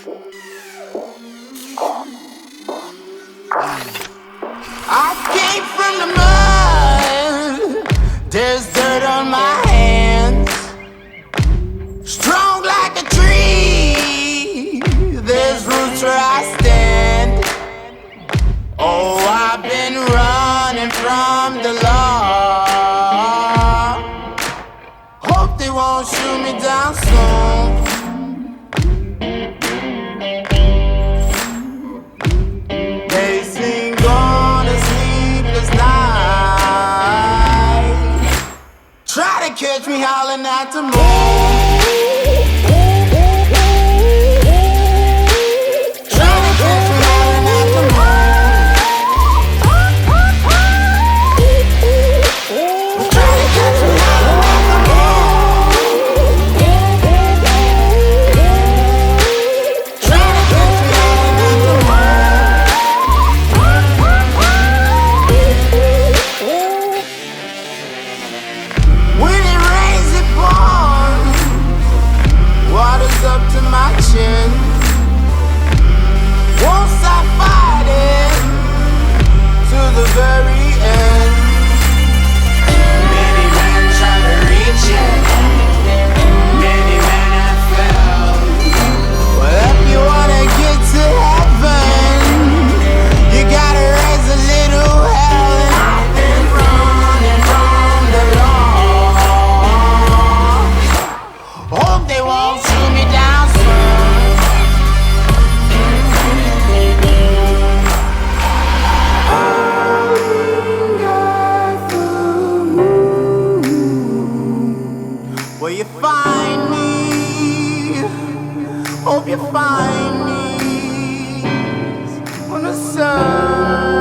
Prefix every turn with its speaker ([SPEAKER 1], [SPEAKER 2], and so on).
[SPEAKER 1] I came from the mud, there's dirt on my hands. Strong like a tree, there's roots where I stand. Oh, I've been running from the law. Hope they won't shoot me down soon. They sing on a sleepless night. Try to catch me howling at the moon. Up to my chin. Won't stop fighting to the very end. Many men try to reach it, many men have failed. Well, if you wanna get to heaven, you gotta raise a little hell. And I've been running from the law. Hope they won't shoot me down soon. Will you find me? Hope you find me on the sun.